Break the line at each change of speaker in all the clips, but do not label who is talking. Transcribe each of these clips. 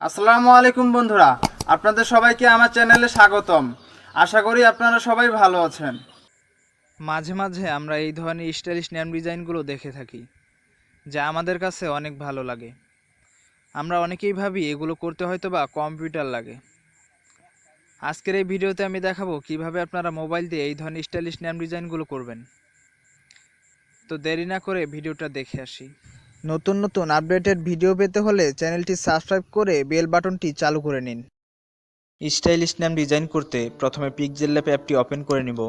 আসসালামু আলাইকুম বন্ধুরা, আপনাদের সবাইকে আমার চ্যানেলে স্বাগতম। আশা করি আপনারা সবাই ভালো আছেন। মাঝে মাঝে আমরা এই ধরনের স্টাইলিশ নেম ডিজাইনগুলো দেখে থাকি, যা আমাদের কাছে অনেক ভালো লাগে। আমরা অনেকেই ভাবি এগুলো করতে হয়তো বা কম্পিউটার লাগে। আজকের এই ভিডিওতে আমি দেখাবো কিভাবে আপনারা মোবাইল দিয়ে এই ধরনের স্টাইলিশ নেম ডিজাইনগুলো করবেন। তো দেরি না করে ভিডিওটা দেখে আসি। নতুন নতুন আপডেটেড ভিডিও পেতে হলে চ্যানেলটি সাবস্ক্রাইব করে বেল বাটনটি চালু করে নিন। স্টাইলিশ নেম ডিজাইন করতে প্রথমে পিক্সেলল্যাব অ্যাপটি ওপেন করে নিব।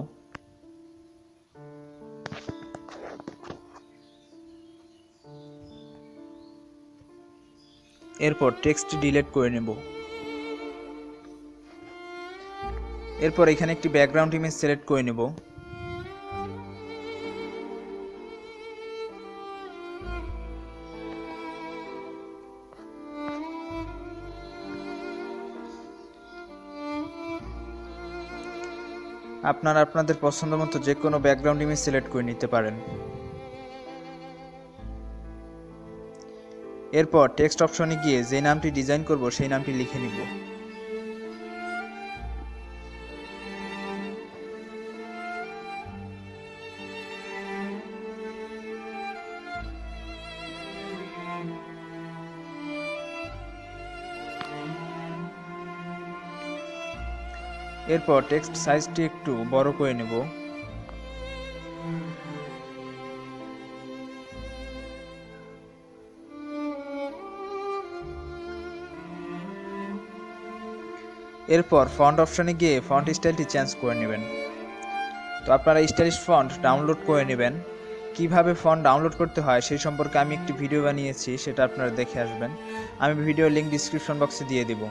এরপর টেক্সট ডিলিট করে নেব। এরপর এখানে একটি ব্যাকগ্রাউন্ড ইমেজ সিলেক্ট করে নেব। আপনারা আপনাদের পছন্দ মতো যে কোনো ব্যাকগ্রাউন্ড ইমেজ সিলেক্ট করে নিতে পারেন। এরপর টেক্সট অপশনে গিয়ে যে নামটি ডিজাইন করব সেই নামটি লিখে নিব। এরপর টেক্সট সাইজটি একটু বড় করে নেব। এরপর ফন্ট অপশনে গিয়ে ফন্ট স্টাইলটি চেঞ্জ করে নেবেন। তো আপনারা স্টাইলিশ ফন্ট ডাউনলোড করে নেবেন। কিভাবে ফন্ট ডাউনলোড করতে হয় সেই সম্পর্কে আমি একটি ভিডিও বানিয়েছি, সেটা আপনারা দেখে আসবেন। আমি ভিডিও লিংক ডিসক্রিপশন বক্সে দিয়ে দিব।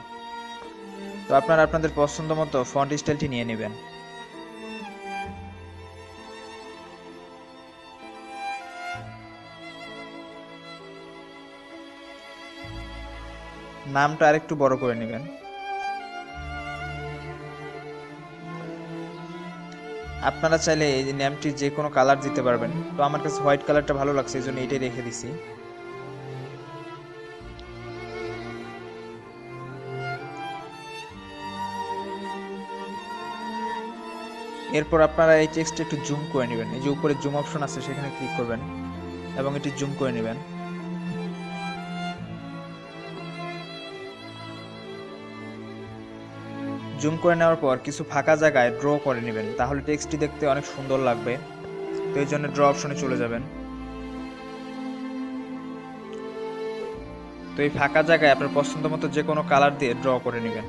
তো আপনারা আপনাদের পছন্দ মতো ফন্ট স্টাইলটি নিয়ে নেবেন। নামটা আরেকটু বড় করে নেবেন। আপনারা চাইলে এই নামটির যে কোনো কালার দিতে পারবেন। তো আমার কাছে হোয়াইট কালারটা ভালো লাগছে, এই জন্য এটাই রেখে দিছি। এরপর আপনারা এই টেক্সটটা একটু জুম করে নেবেন। এই যে উপরে জুম অপশন আছে সেখানে ক্লিক করবেন এবং এটি জুম করে নেবেন। জুম করে নেওয়ার পর কিছু ফাঁকা জায়গায় ড্র করে নেবেন, তাহলে টেক্সটটি দেখতে অনেক সুন্দর লাগবে। তো এই জন্য ড্র অপশনে চলে যাবেন। তো এই ফাঁকা জায়গায় আপনার পছন্দ মতো যে কোনো কালার দিয়ে ড্র করে নেবেন।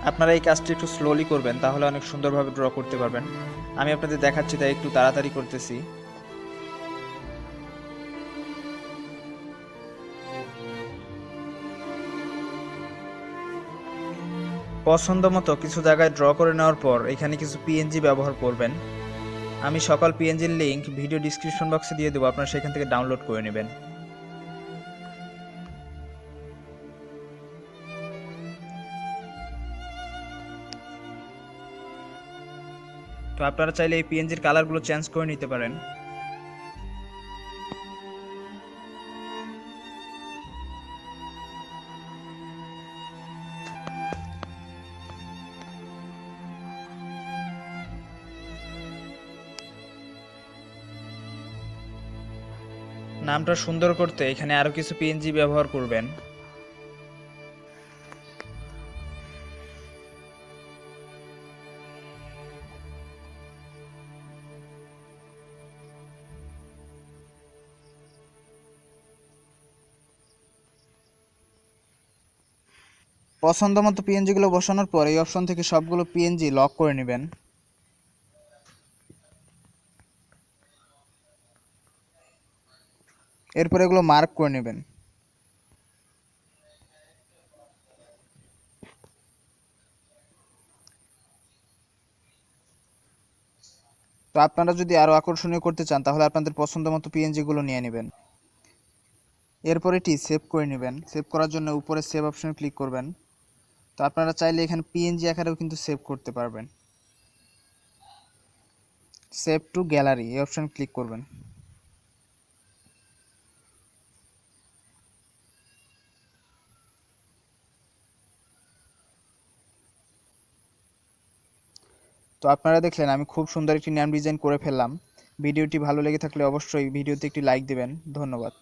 আপনারা এই কাজটি একটু স্লোলি করবেন, তাহলে অনেক সুন্দরভাবে ড্র করতে পারবেন। আমি আপনাদের দেখাচ্ছি, তাই একটু তাড়াতাড়ি করতেছি। পছন্দ মতো কিছু জায়গায় ড্র করে নেওয়ার পর এখানে কিছু পিএনজি ব্যবহার করবেন। আমি সকল পিএনজির লিংক ভিডিও ডিসক্রিপশন বক্সে দিয়ে দেবো, আপনারা সেখান থেকে ডাউনলোড করে নেবেন। তো আপনারা চাইলে এই পিএনজির কালারগুলো চেঞ্জ করে নিতে পারেন। নামটা সুন্দর করতে এখানে আরো কিছু পিএনজি ব্যবহার করবেন। পছন্দ মতো পিএনজি গুলো বসানোর পর এই অপশন থেকে সবগুলো পিএনজি লক করে নেবেন। এরপর এগুলো মার্ক করে নেবেন। তো আপনারা যদি আরো আকর্ষণীয় করতে চান তাহলে আপনাদের পছন্দ মতো পিএনজি গুলো নিয়ে নেবেন। এরপর এটি সেভ করে নেবেন। সেভ করার জন্য উপরে সেভ অপশনে ক্লিক করবেন। তো আপনারা চাইলে এখানে পিএনজি আকারেও কিন্তু সেভ করতে পারবেন। সেভ টু গ্যালারি এই অপশন ক্লিক করবেন। তো আপনারা দেখলেন আমি খুব সুন্দর একটি নেম ডিজাইন করে ফেললাম। ভিডিওটি ভালো লেগে থাকলে অবশ্যই ভিডিওতে একটি লাইক দিবেন। ধন্যবাদ।